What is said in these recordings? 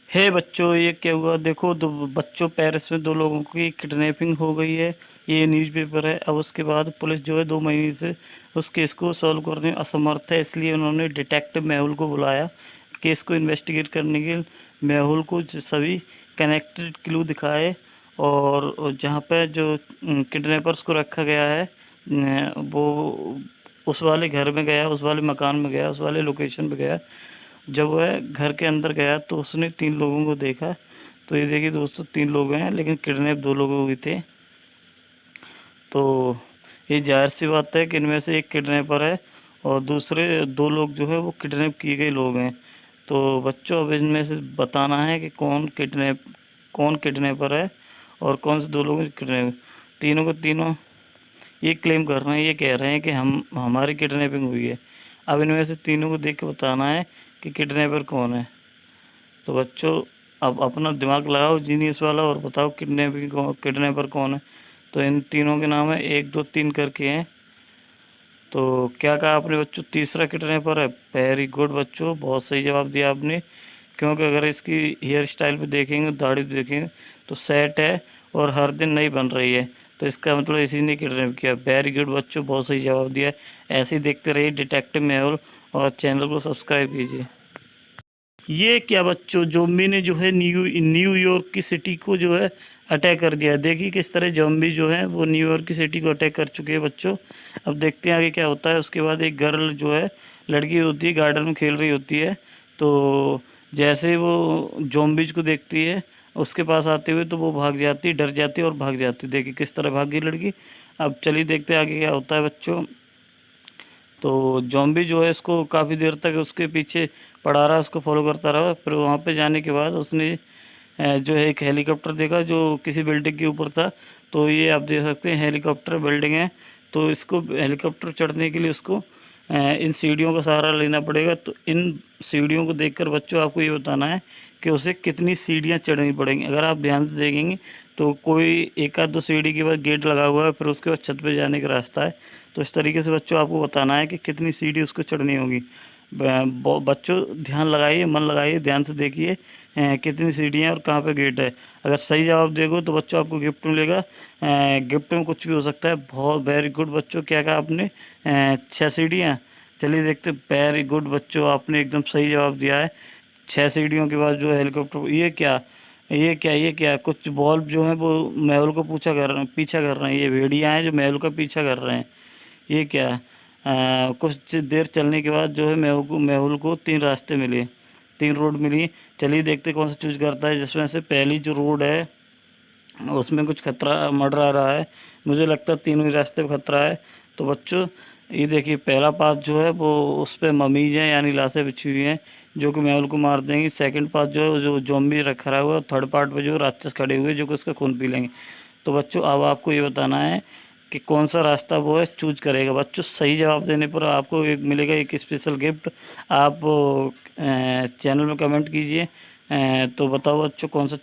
हे बच्चों, ये क्या हुआ? देखो, दो बच्चों, पेरिस में दो लोगों की किडनैपिंग हो गई है। ये न्यूज़पेपर है। अब उसके बाद पुलिस जो है 2 महीने से उस केस को सॉल्व करने में असमर्थ है, इसलिए उन्होंने डिटेक्टिव मेहुल को बुलाया केस को इन्वेस्टिगेट करने के लिए। मेहुल को सभी कनेक्टेड क्लू दिखाए और जहाँ पे जो किडनैपर्स को रखा गया है वो उस वाले घर में गया, उस वाले मकान में गया, उस वाले लोकेशन पे गया। जब वह घर के अंदर गया तो उसने 3 लोगों को देखा। तो ये देखिए दोस्तों, 3 लोग हैं लेकिन किडनैप 2 लोग हुए थे। तो ये जाहिर सी बात है कि इनमें से एक किडनैपर है और दूसरे 2 लोग जो है वो किडनैप किए गए लोग हैं। तो बच्चों, अब इनमें से बताना है कि कौन किडनैपर है और कौन से 2 लोग किडनैप। तीनों को तीनों ये क्लेम कर रहे हैं, ये कह रहे हैं कि हमारी किडनैपिंग हुई है। अब इनमें से तीनों को देख के बताना है कि किडनैपर कौन है। तो बच्चों, अब अपना दिमाग लगाओ जीनियस वाला और बताओ किडनैपर कौन है। तो इन तीनों के नाम है 1 2 3 करके हैं। तो क्या कहा आपने बच्चों? तीसरा किडनैपर है। वेरी गुड बच्चों, बहुत सही जवाब दिया आपने। क्योंकि अगर इसकी हेयर स्टाइल पे देखेंगे, दाढ़ी पे देखेंगे तो सेट है और हर दिन नई बन रही है। तो इसका मतलब इसी ने किडनैप किया। वेरी गुड बच्चों, बहुत सही जवाब दिया। ऐसे ही देखते रहिए डिटेक्टिव मेहुल और चैनल को सब्सक्राइब कीजिए। ये क्या बच्चों, ज़ॉम्बी ने जो है न्यूयॉर्क की सिटी को जो है अटैक कर दिया। देखिए किस तरह ज़ॉम्बी जो है वो न्यूयॉर्क की सिटी को अटैक कर चुके हैं बच्चों। अब देखते हैं आगे क्या होता है। उसके बाद एक गर्ल जो है, लड़की होती है, गार्डन में खेल रही होती है। तो जैसे वो ज़ॉम्बीज को देखती है उसके पास आते हुए, तो वो भाग जाती, डर जाती और भाग जाती। देखिए किस तरह भाग गई लड़की। अब चलिए देखते हैं आगे क्या होता है बच्चों। तो ज़ॉम्बी जो है इसको काफ़ी देर तक उसके पीछे पड़ा रहा, उसको फॉलो करता रहा। फिर वहाँ पे जाने के बाद उसने जो है एक हेलीकॉप्टर देखा जो किसी बिल्डिंग के ऊपर था। तो ये आप देख सकते हैं हेलीकॉप्टर बिल्डिंग है। तो इसको हेलीकॉप्टर चढ़ने के लिए उसको इन सीढ़ियों का सहारा लेना पड़ेगा। तो इन सीढ़ियों को देखकर बच्चों आपको ये बताना है कि उसे कितनी सीढ़ियाँ चढ़नी पड़ेंगी। अगर आप ध्यान से देखेंगे तो कोई एक आध 2 सीढ़ी के बाद गेट लगा हुआ है, फिर उसके बाद छत पे जाने का रास्ता है। तो इस तरीके से बच्चों आपको बताना है कि कितनी सीढ़ी उसको चढ़नी होगी। बच्चों ध्यान लगाइए, मन लगाइए, ध्यान से देखिए कितनी सीढ़ियाँ और कहाँ पे गेट है। अगर सही जवाब दोगे तो बच्चों आपको गिफ्ट मिलेगा। गिफ्ट में कुछ भी हो सकता है। बहुत वेरी गुड बच्चों, क्या कहा आपने? 6 सीढ़ियाँ। चलिए देखते। वेरी गुड बच्चों, आपने एकदम सही जवाब दिया है। 6 सीढ़ियों के बाद जो है हेलीकॉप्टर। ये क्या कुछ बॉल्ब जो है वो महल को पीछा कर रहे हैं। ये भेड़िया हैं जो महल का पीछा कर रहे हैं। ये क्या है? कुछ देर चलने के बाद जो है मेहुल को 3 रास्ते मिले, 3 रोड मिली। चलिए देखते कौन सा चूज करता है। जिसमें से पहली जो रोड है उसमें कुछ खतरा मंडरा आ रहा है। मुझे लगता है तीनों ही रास्ते पे खतरा है। तो बच्चों, ये देखिए पहला पाथ जो है वो उस पर ममीज हैं यानी लाशें बिछी हुई हैं जो कि मेहुल को मार देंगी। सेकंड पाथ जो है जो ज़ॉम्बी खड़ा हुआ है। थर्ड पार्ट पे जो राक्षस खड़े हुए जो कि उसका खून पी लेंगे। तो बच्चों, अब आपको ये बताना है कि कौन सा रास्ता वो है चूज करेगा। बच्चों, सही जवाब देने पर आपको एक मिलेगा एक स्पेशल गिफ्ट। आप चैनल में कमेंट कीजिए। तो बताओ बच्चों, कौन सा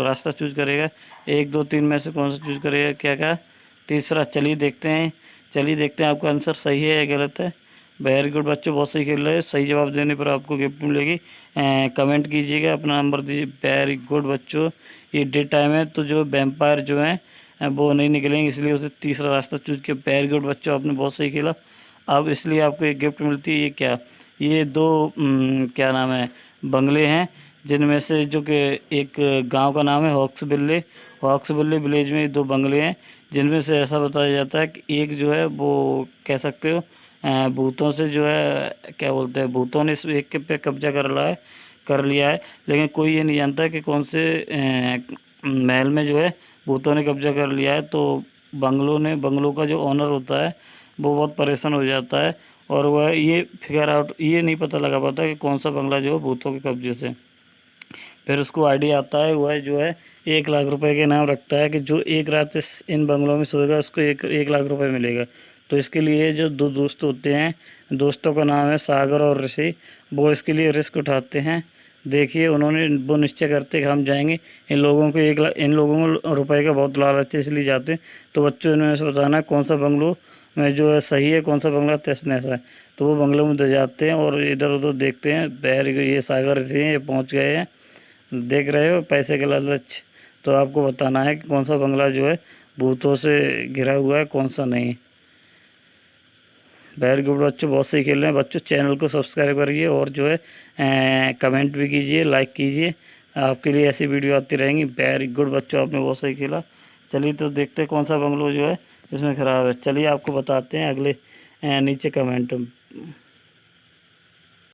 रास्ता चूज करेगा? 1 2 3 में से कौन सा चूज करेगा? क्या कहा? तीसरा। चलिए देखते हैं आपका आंसर सही है या गलत है। वेरी गुड बच्चों, बहुत सही खेल रहे हैं। सही जवाब देने पर आपको गिफ्ट मिलेगी। कमेंट कीजिएगा, अपना नंबर दीजिए। वेरी गुड बच्चों, ये डे टाइम है तो जो वेम्पायर जो हैं वो नहीं निकलेंगे, इसलिए उसे तीसरा रास्ता चूज किया। वेरी गुड बच्चों, आपने बहुत सही खेला। अब इसलिए आपको एक गिफ्ट मिलती है। ये क्या? ये 2 क्या नाम है, बंगले हैं जिनमें से जो कि एक गांव का नाम है हॉक्सविले विलेज में 2 बंगले हैं जिनमें से ऐसा बताया जाता है कि एक जो है वो कह सकते हो भूतों से जो है, क्या बोलते हैं, भूतों ने इस एक के पे कब्जा कर लिया है। लेकिन कोई ये नहीं जानता कि कौन से महल में जो है भूतों ने कब्जा कर लिया है। तो बंगलों का जो ओनर होता है वो बहुत परेशान हो जाता है और वह ये नहीं पता लगा पाता कि कौन सा बंगला जो है भूतों के कब्जे से। फिर उसको आइडिया आता है, वह जो है 1 लाख रुपए के नाम रखता है कि जो एक रात इन बंगलों में सोएगा उसको 1 लाख रुपए मिलेगा। तो इसके लिए जो 2 दोस्त होते हैं, दोस्तों का नाम है सागर और ऋषि, वो इसके लिए रिस्क उठाते हैं। देखिए वो निश्चय करते हैं कि हम जाएंगे। इन लोगों को रुपए का बहुत लालच है इसलिए जाते हैं। तो बच्चों, इन्होंने से बताना है कौन सा बंगलो में जो है सही है, कौन सा बंगला तहस नहस है। तो वो बंगलों में जाते हैं और इधर उधर देखते हैं। ये सागर ऋषि हैं, ये पहुँच गए हैं। देख रहे हो पैसे का लालच। तो आपको बताना है कि कौन सा बंगला जो है भूतों से घिरा हुआ है, कौन सा नहीं। वेरी गुड बच्चों, बहुत सही खेल रहे हैं बच्चों। चैनल को सब्सक्राइब करिए और जो है कमेंट भी कीजिए, लाइक कीजिए। आपके लिए ऐसी वीडियो आती रहेंगी। वेरी गुड बच्चों, आपने बहुत सही खेला। चलिए तो देखते हैं कौन सा बंगलो जो है इसमें ख़राब है। चलिए आपको बताते हैं अगले नीचे कमेंट